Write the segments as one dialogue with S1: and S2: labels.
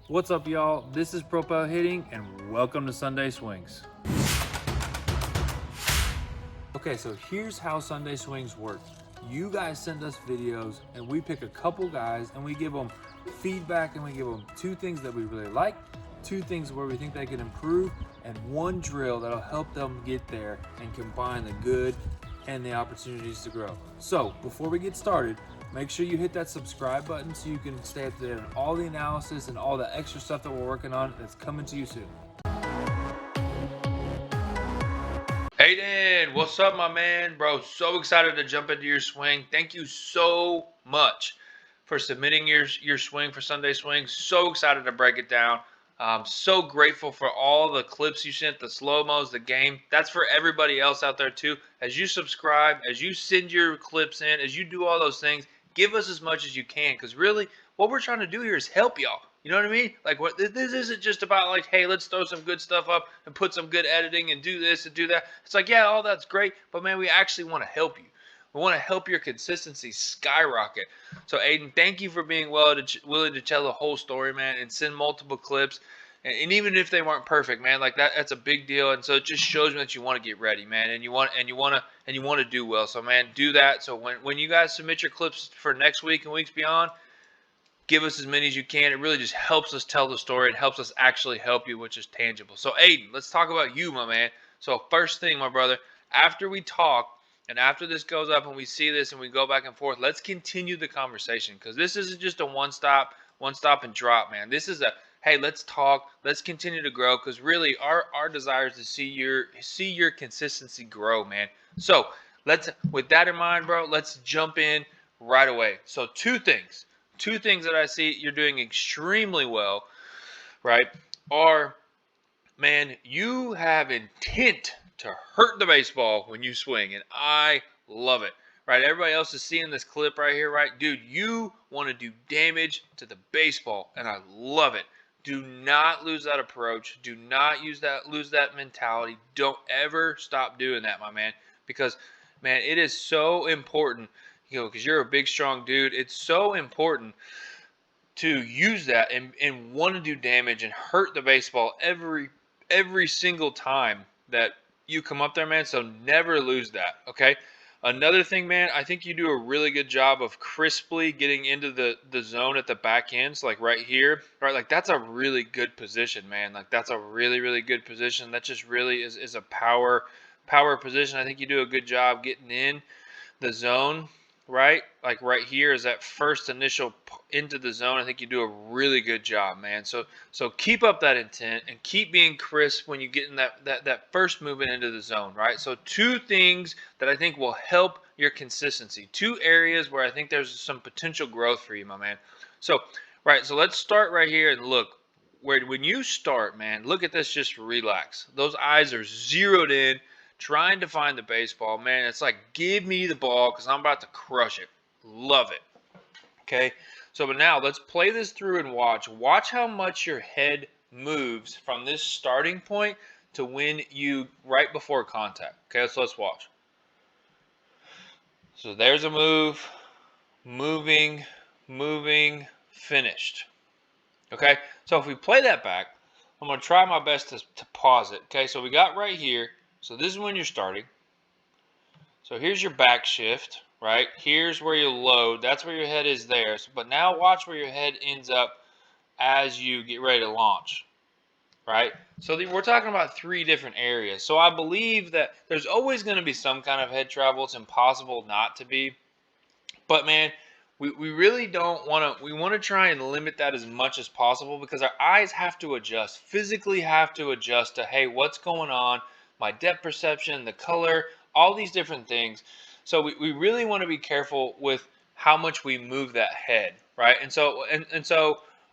S1: What's up, y'all? This is Propel Hitting, and welcome to Sunday Swings. Okay, so here's how Sunday Swings work. You guys send us videos, and we pick a couple guys, and we give them feedback, and we give them 2 things that we really like, 2 things where we think they can improve, and 1 drill that'll help them get there and combine the good and the opportunities to grow. So before we get started, make sure you hit that subscribe button so you can stay up to date on all the analysis and all the extra stuff that we're working on that's coming to you soon. Hayden, what's up, my man? Bro, so excited to jump into your swing. Thank you so much for submitting your swing for Sunday Swing. So excited to break it down. So grateful for all the clips you sent, the slow-mos, the game. That's for everybody else out there too. As you subscribe, as you send your clips in, as you do all those things, give us as much as you can, because really what we're trying to do here is help y'all. You know what I mean? Like, what this isn't just about like, hey, let's throw some good stuff up and put some good editing and do this and do that. It's like, yeah, all that's great, but man, we actually want to help you. We want to help your consistency skyrocket. So, Aiden, thank you for being willing to tell the whole story, man, and send multiple clips. And even if they weren't perfect, man, like that's a big deal. And so it just shows me that you want to get ready, man, and you want to do well. So, man, do that. So when you guys submit your clips for next week and weeks beyond, give us as many as you can. It really just helps us tell the story. It helps us actually help you, which is tangible. So, Aiden, let's talk about you, my man. So, first thing, my brother, after we talk and after this goes up and we see this and we go back and forth, let's continue the conversation, because this isn't just a one stop and drop, man. This is a, hey, let's talk, let's continue to grow, because really our desire is to see your consistency grow, man. So, with that in mind, bro, let's jump in right away. So, two things that I see you're doing extremely well, right, are, man, you have intent to hurt the baseball when you swing, and I love it, right? Everybody else is seeing this clip right here, right? Dude, you want to do damage to the baseball, and I love it. Do not lose that approach. Do not lose that mentality. Don't ever stop doing that, my man, because, man, it is so important, because you're a big, strong dude. It's so important to use that and want to do damage and hurt the baseball every single time that you come up there, man. So never lose that, okay? Another thing, man, I think you do a really good job of crisply getting into the zone at the back ends, like right here, right? Like, that's a really good position, man. Like, that's a really, really good position. That just really is a power position. I think you do a good job getting in the zone, right? Like right here is that first initial into the zone. I think you do a really good job, man. So keep up that intent and keep being crisp when you get in that first movement into the zone, right? So 2 things that I think will help your consistency. 2 areas where I think there's some potential growth for you, my man. So, right, so let's start right here and look. When you start, man, look at this, just relax. Those eyes are zeroed in, trying to find the baseball, man. It's like, give me the ball, because I'm about to crush it. Love it. Okay, so but now let's play this through and watch how much your head moves from this starting point to when you, right before contact. Okay, so let's watch. So there's a move, moving, finished. Okay, so if we play that back, I'm going to try my best to pause it. Okay, so we got right here. So this is when you're starting. So here's your back shift, right? Here's where you load. That's where your head is there. So, but now watch where your head ends up as you get ready to launch, right? So we're talking about 3 different areas. So I believe that there's always going to be some kind of head travel. It's impossible not to be. But, man, we really don't want to – we want to try and limit that as much as possible, because our eyes have to adjust, physically have to adjust to, hey, what's going on, my depth perception, the color, all these different things. So we really want to be careful with how much we move that head, right? And so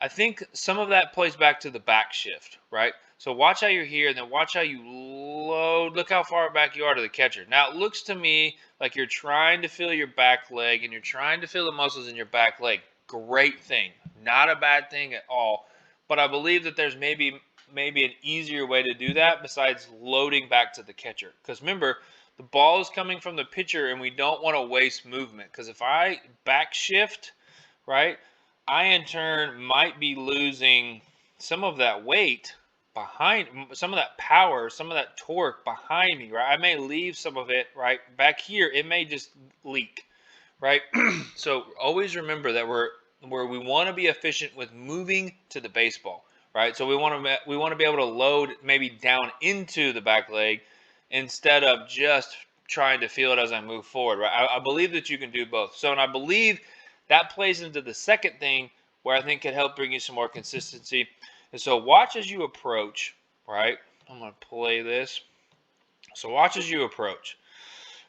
S1: I think some of that plays back to the back shift, right? So watch how you're here, and then watch how you load. Look how far back you are to the catcher. Now it looks to me like you're trying to feel your back leg, and you're trying to feel the muscles in your back leg. Great thing. Not a bad thing at all. But I believe that there's maybe an easier way to do that besides loading back to the catcher. Because remember, the ball is coming from the pitcher, and we don't want to waste movement. Because if I back shift, right, I in turn might be losing some of that weight behind, some of that power, some of that torque behind me, right? I may leave some of it right back here. It may just leak, right? So always remember that where we want to be efficient with moving to the baseball, right? So we want to be able to load maybe down into the back leg instead of just trying to feel it as I move forward, right? I believe that you can do both. So, and I believe that plays into the second thing where I think could help bring you some more consistency. And so watch as you approach, right? I'm going to play this. So watch as you approach,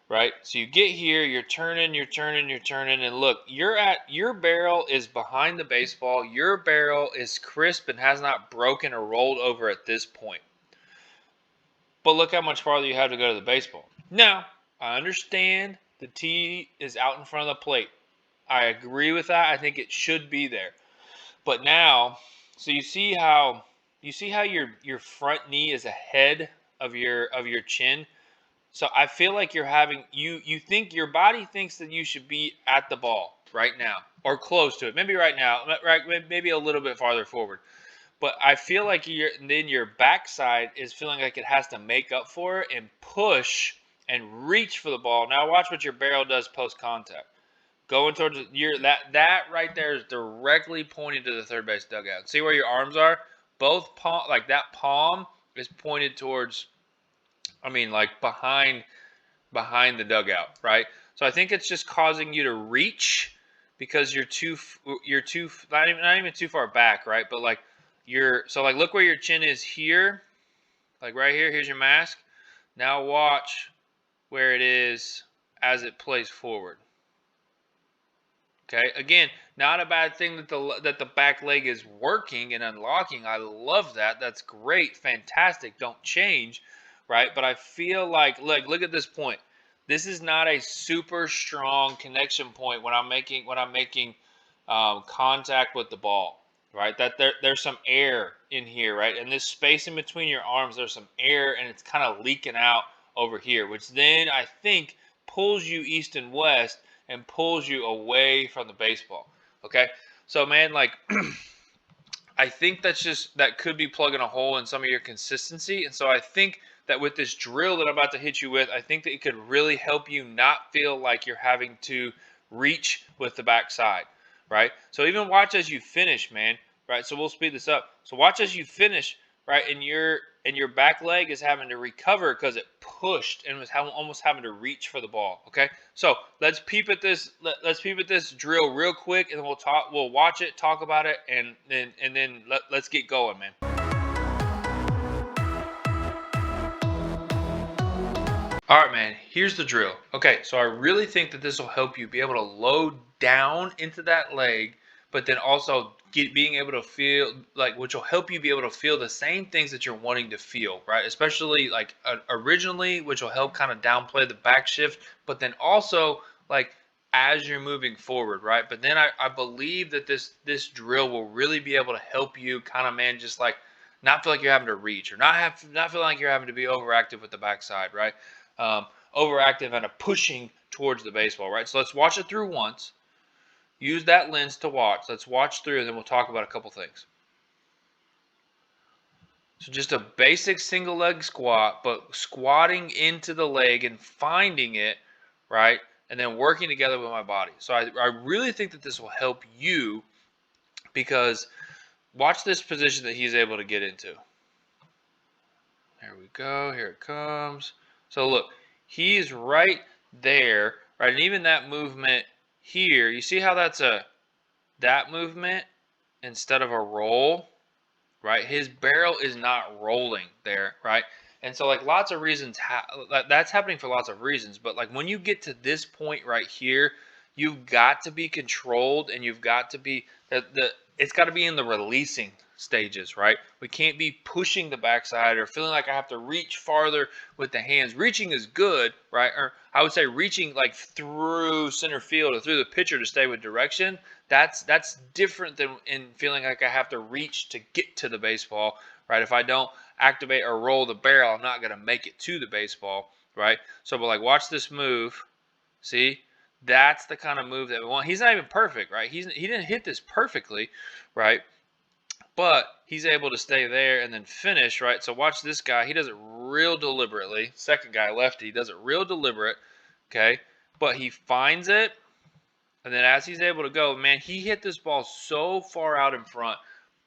S1: right? So you get here, you're turning, and look, your barrel is behind the baseball. Your barrel is crisp and has not broken or rolled over at this point. But look how much farther you have to go to the baseball. Now, I understand the tee is out in front of the plate. I agree with that. I think it should be there. But now, so you see how your front knee is ahead of your chin. So I feel like you're having you think your body thinks that you should be at the ball right now or close to it. Maybe right now, right? Maybe a little bit farther forward. But I feel like your backside is feeling like it has to make up for it and push and reach for the ball. Now watch what your barrel does post contact. Going towards that right there is directly pointing to the third base dugout. See where your arms are? Both palm, like that palm is pointed towards, like behind the dugout, right? So I think it's just causing you to reach because you're not even too far back, right? But like look where your chin is here, like right here. Here's your mask. Now watch where it is as it plays forward. Okay, again, not a bad thing that the back leg is working and unlocking. I love that. That's great, fantastic. Don't change, right? But I feel like look at this point. This is not a super strong connection point when I'm making contact with the ball, right? That there's some air in here, right? And this space in between your arms, there's some air, and it's kind of leaking out over here, which then I think pulls you east and west and pulls you away from the baseball. Okay, so man, like I think that could be plugging a hole in some of your consistency. And so I think that with this drill that I'm about to hit you with, I think that it could really help you not feel like you're having to reach with the backside, right? So even watch as you finish, man, right? So we'll speed this up. So watch as you finish, right? And your back leg is having to recover because it pushed and was almost having to reach for the ball. Okay, so let's peep at this. Let's peep at this drill real quick, and then we'll watch it, talk about it, and then let's get going, man. All right, man, here's the drill. Okay, so I really think that this will help you be able to load down into that leg, but then also being able to feel, like, which will help you be able to feel the same things that you're wanting to feel, right? Especially like originally, which will help kind of downplay the back shift, but then also like as you're moving forward, right? But then I believe that this drill will really be able to help you kind of, man, just like not feel like you're having to reach or not feel like you're having to be overactive with the backside, right? Overactive and a pushing towards the baseball, right? So let's watch it through once. Use that lens to watch. Let's watch through, and then we'll talk about a couple things. So just a basic single leg squat, but squatting into the leg and finding it, right? And then working together with my body. So I really think that this will help you, because watch this position that he's able to get into. There we go. Here it comes. So look, he's right there, right? And even that movement here, you see how that's that movement instead of a roll, right? His barrel is not rolling there, right? And so like lots of reasons, that's happening for lots of reasons. But like when you get to this point right here, you've got to be controlled, and you've got to be it's got to be in the releasing stages, right? We can't be pushing the backside or feeling like I have to reach farther with the hands. Reaching is good, right? Or I would say reaching like through center field or through the pitcher to stay with direction. That's different than in feeling like I have to reach to get to the baseball, right? If I don't activate or roll the barrel, I'm not going to make it to the baseball, right? So, but like watch this move. See? That's the kind of move that we want. He's not even perfect, right? He didn't hit this perfectly, right? but he's able to stay there and then finish, right? So watch this guy. He does it real deliberately. Second guy, lefty, he does it real deliberate, okay? But he finds it, and then as he's able to go, man, he hit this ball so far out in front,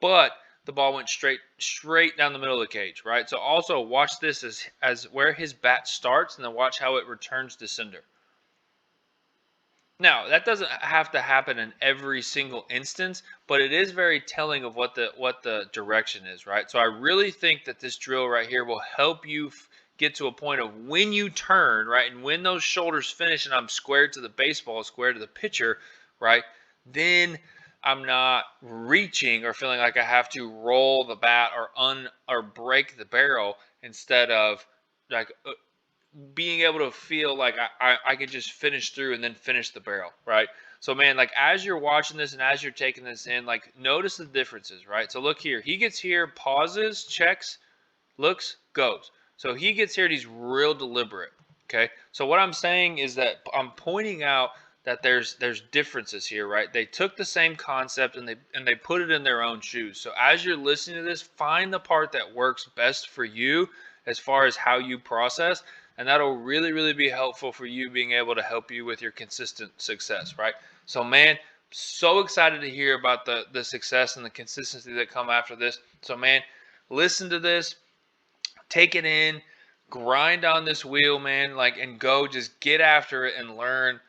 S1: but the ball went straight down the middle of the cage, right? So also watch this as where his bat starts, and then watch how it returns to cinder. Now, that doesn't have to happen in every single instance, but it is very telling of what the direction is, right? So I really think that this drill right here will help you get to a point of when you turn, right, and when those shoulders finish and I'm squared to the baseball, squared to the pitcher, right, then I'm not reaching or feeling like I have to roll the bat or break the barrel instead of like being able to feel like I could just finish through and then finish the barrel, right? So man, like as you're watching this and as you're taking this in, like notice the differences, right? So look here, he gets here, pauses, checks, looks, goes. So he gets here and he's real deliberate. Okay. So what I'm saying is that I'm pointing out that there's differences here, right? They took the same concept and they put it in their own shoes. So as you're listening to this, find the part that works best for you as far as how you process, and that'll really, really be helpful for you being able to help you with your consistent success, right? So man, so excited to hear about the success and the consistency that come after this. So man, listen to this, take it in, grind on this wheel, man, like, and go just get after it and learn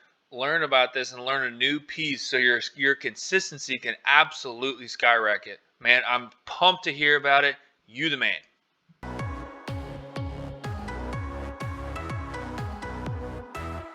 S1: about this and learn a new piece so your consistency can absolutely skyrocket. Man, I'm pumped to hear about it. You the man.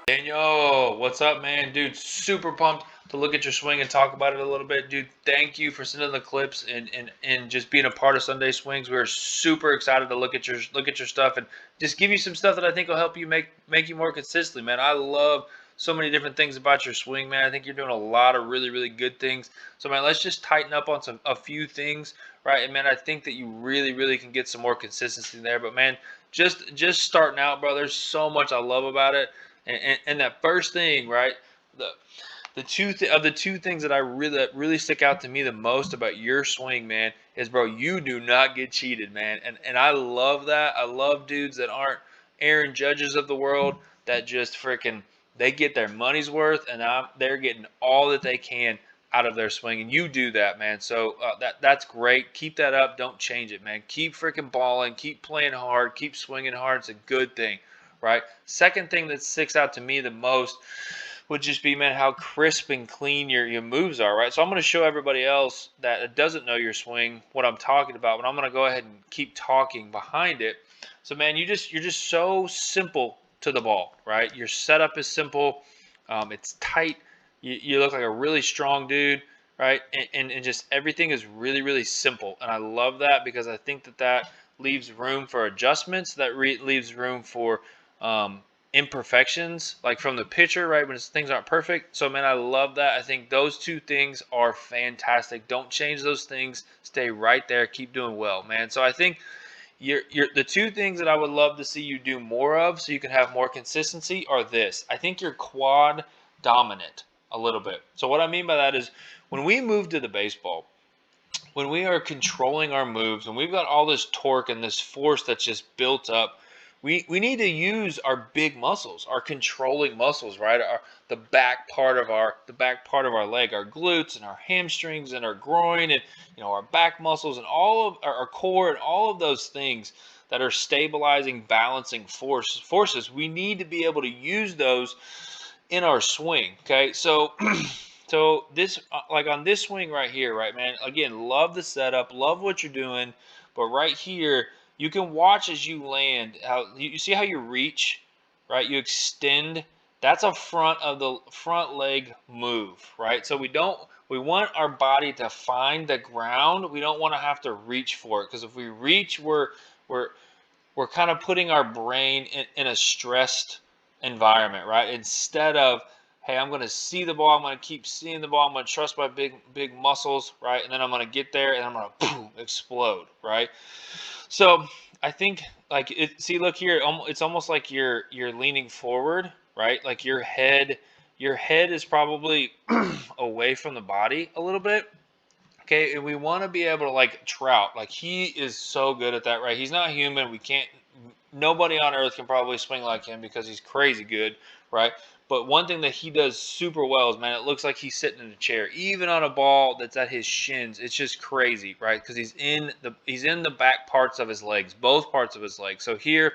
S1: Daniel, what's up, man? Dude, super pumped to look at your swing and talk about it a little bit. Dude, thank you for sending the clips and just being a part of Sunday Swings. We're super excited to look at your stuff and just give you some stuff that I think will help you make you more consistently, man. I love so many different things about your swing, man. I think you're doing a lot of really, really good things. So, man, let's just tighten up on a few things, right? And man, I think that you really, really can get some more consistency there. But man, just starting out, bro, there's so much I love about it. And that first thing, right? The two things that really stick out to me the most about your swing, man, is bro, you do not get cheated, man. And I love that. I love dudes that aren't Aaron Judges of the world that just freaking they get their money's worth and they're getting all that they can out of their swing, and you do that, man. So that's great. Keep that up. Don't change it, man. Keep freaking balling. Keep playing hard. Keep swinging hard. It's a good thing, right? Second thing that sticks out to me the most would just be, man, how crisp and clean your moves are, right? So I'm going to show everybody else that doesn't know your swing what I'm talking about, but I'm going to go ahead and keep talking behind it. So, man, you're just so simple to the ball, right? Your setup is simple. It's tight. You look like a really strong dude, right? And just everything is really, really simple. And I love that because I think that leaves room for adjustments. That leaves room for imperfections, like from the pitcher, right? When things aren't perfect. So, man, I love that. I think those two things are fantastic. Don't change those things. Stay right there. Keep doing well, man. So I think you're the two things that I would love to see you do more of so you can have more consistency are this. I think you're quad dominant a little bit. So what I mean by that is when we move to the baseball, when we are controlling our moves and we've got all this torque and this force that's just built up, we need to use our big muscles, our controlling muscles, right? The back part of our leg, our glutes and our hamstrings and our groin and our back muscles and all of our core and all of those things that are stabilizing, balancing forces. We need to be able to use those in our swing. Okay, so so this like on this swing right here, right, man? Again, love the setup, love what you're doing, but right here you can watch as you land, how you see how you reach, right? You extend. That's a front leg move, right? So we want our body to find the ground. We don't want to have to reach for it because if we reach, we're kind of putting our brain in a stressed environment, right? Instead of, hey, I'm going to see the ball. I'm going to keep seeing the ball. I'm going to trust my big muscles, right? And then I'm going to get there and I'm going to boom, explode, right? So I think see, look here. It's almost like you're leaning forward, right? Like your head is probably away from the body a little bit. Okay, and we want to be able to, like Trout, like he is so good at that, right? He's not human. We can't, nobody on earth can probably swing like him because he's crazy good, right? But one thing that he does super well is, man, it looks like he's sitting in a chair, even on a ball that's at his shins. It's just crazy, right? Because he's in the back parts of his legs, both parts of his legs. So here,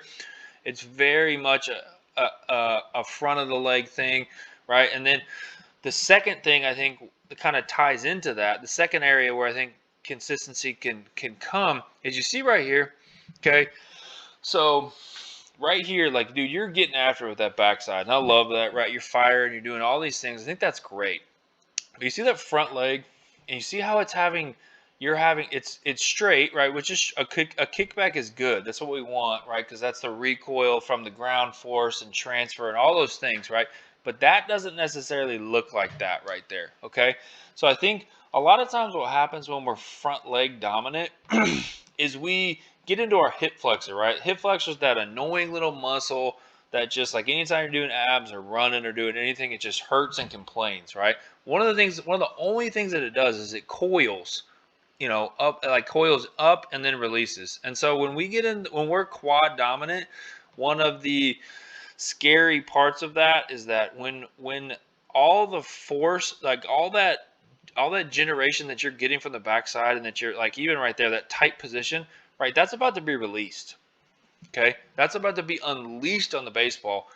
S1: it's very much a front of the leg thing, right? And then the second thing I think that kind of ties into that, the second area where I think consistency can come is, you see right here, okay? So right here, like, dude, you're getting after it with that backside, and I love that, right? You're firing, you're doing all these things. I think that's great. But you see that front leg, and you see how it's straight, right? Which is a kickback is good. That's what we want, right? Because that's the recoil from the ground force and transfer and all those things, right? But that doesn't necessarily look like that right there, okay? So I think a lot of times what happens when we're front leg dominant is we get into our hip flexor, right? Hip flexor is that annoying little muscle that, just like anytime you're doing abs or running or doing anything, it just hurts and complains, right? One of the only things that it does is it coils, up, like coils up and then releases. And so when we're quad dominant, one of the scary parts of that is that when all the force, like all that generation that you're getting from the backside, and that you're like, even right there, that tight position, right, that's about to be released. Okay, that's about to be unleashed on the baseball.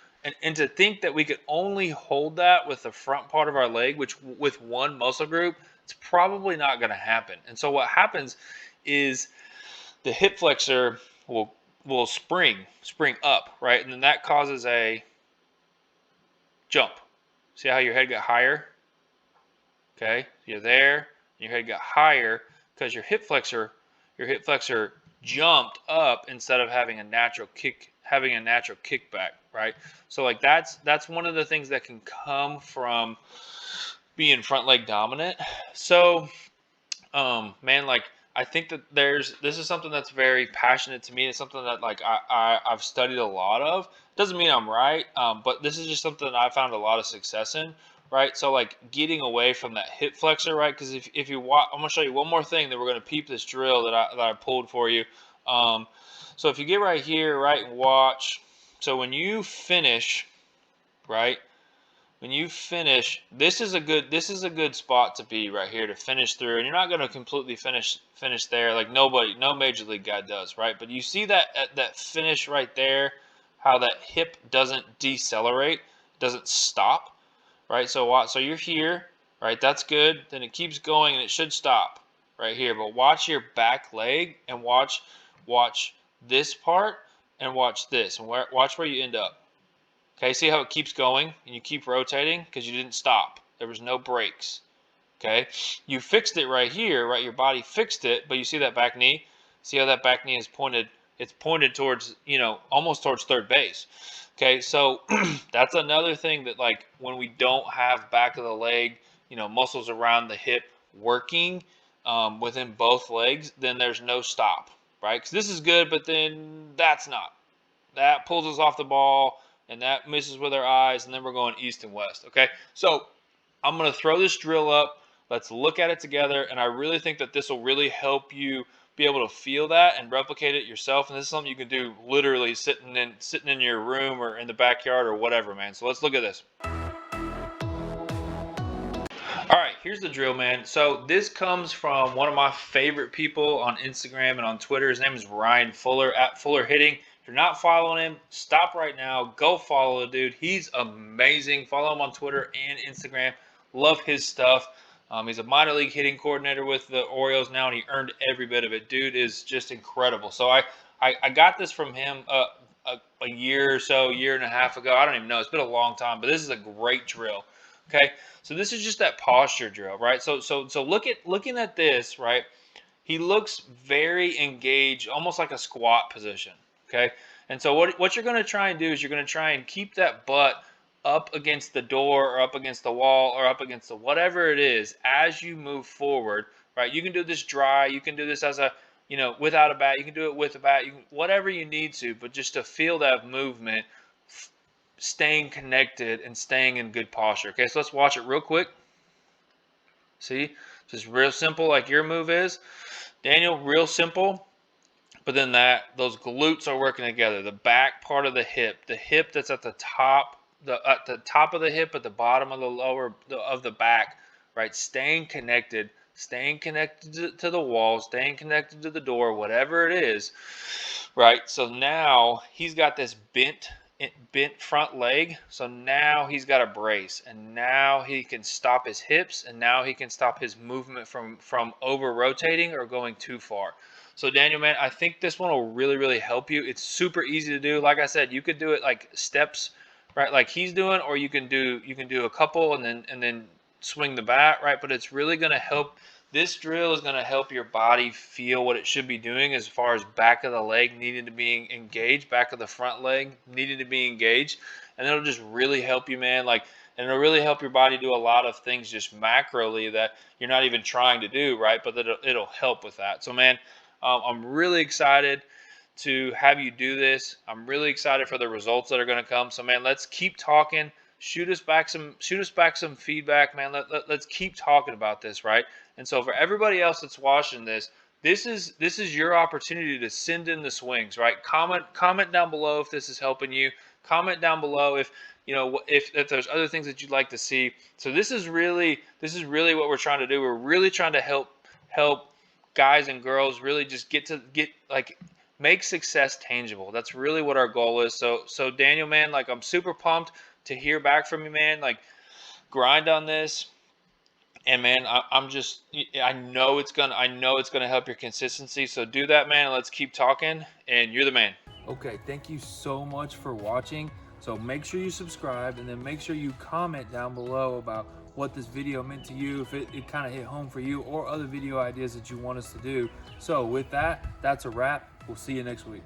S1: And to think that we could only hold that with the front part of our leg, which with one muscle group, it's probably not going to happen. And so what happens is the hip flexor will spring up, right? And then that causes a jump. See how your head got higher? Okay, you're there, your head got higher because your hip flexor jumped up instead of having a natural kickback, right? So like that's one of the things that can come from being front leg dominant. So man, like, I think that this is something that's very passionate to me. It's something that, like, I've studied a lot of. Doesn't mean I'm right, but this is just something that I found a lot of success in, right? So like getting away from that hip flexor, right? Because if you watch, I'm gonna show you one more thing that we're gonna peep this drill that I pulled for you. So if you get right here, right, and watch. So when you finish, right? When you finish, this is a good spot to be right here, to finish through. And you're not going to completely finish there, like no major league guy does, right? But you see that finish right there, how that hip doesn't decelerate, doesn't stop, right? So you're here, right? That's good. Then it keeps going, and it should stop right here. But watch your back leg, and watch this part, and watch this, and watch where you end up. Okay, see how it keeps going, and you keep rotating because you didn't stop. There was no brakes. Okay, you fixed it right here, right? Your body fixed it, but you see that back knee? See how that back knee is pointed? It's pointed towards, almost towards third base. Okay, so that's another thing that, like, when we don't have back of the leg, muscles around the hip working within both legs, then there's no stop, right? Because this is good, but then that's not. That pulls us off the ball, and that misses with our eyes, and then we're going east and west, okay? So I'm going to throw this drill up. Let's look at it together, and I really think that this will really help you be able to feel that and replicate it yourself. And this is something you can do literally sitting in your room or in the backyard or whatever, man. So let's look at this. All right, here's the drill, man. So this comes from one of my favorite people on Instagram and on Twitter. His name is Ryan Fuller, at Fuller Hitting. If you're not following him, stop right now. Go follow the dude. He's amazing. Follow him on Twitter and Instagram. Love his stuff. He's a minor league hitting coordinator with the Orioles now, and he earned every bit of it. Dude is just incredible. So I got this from him a year or so, year and a half ago. I don't even know. It's been a long time, but this is a great drill. Okay, so this is just that posture drill, right? So looking at this, right? He looks very engaged, almost like a squat position. Okay, and so what you're going to try and do is you're going to try and keep that butt up against the door or up against the wall or up against the whatever it is as you move forward, right? You can do this dry, you can do this as a without a bat, you can do it with a bat, whatever you need to, but just to feel that movement, staying connected and staying in good posture. Okay, so let's watch it real quick. See, Just real simple like your move is. Daniel, real simple. But then those glutes are working together. The back part of the hip that's at the top, at the top of the hip, at the bottom of of the back, right? Staying connected to the wall, staying connected to the door, whatever it is, right? So now he's got this bent front leg. So now he's got a brace, and now he can stop his hips, and now he can stop his movement from over rotating or going too far. So Daniel, man, I think this one will really, really help you. It's super easy to do. Like I said, you could do it like steps, right? Like he's doing, or you can do a couple and then swing the bat, right? But it's really going to help. This drill is going to help your body feel what it should be doing as far as back of the leg needing to be engaged, back of the front leg needing to be engaged, and it'll just really help you, man. Like, and it'll really help your body do a lot of things just macroly that you're not even trying to do, right? But it'll help with that. So, man, I'm really excited to have you do this. I'm really excited for the results that are going to come. So, man, let's keep talking. Shoot us back some feedback, man. Let's keep talking about this, right? And so for everybody else that's watching this, this is your opportunity to send in the swings, right? Comment down below if this is helping you. Comment down below if if there's other things that you'd like to see. So this is really what we're trying to do. We're really trying to help guys and girls really just make success tangible. That's really what our goal is. So Daniel, man, like, I'm super pumped to hear back from you, man. Like, grind on this, and man, I know it's gonna help your consistency. So do that, man, and let's keep talking. And you're the man. Okay, thank you so much for watching. So make sure you subscribe, and then make sure you comment down below about what this video meant to you, if it kind of hit home for you, or other video ideas that you want us to do. So with that, that's a wrap. We'll see you next week.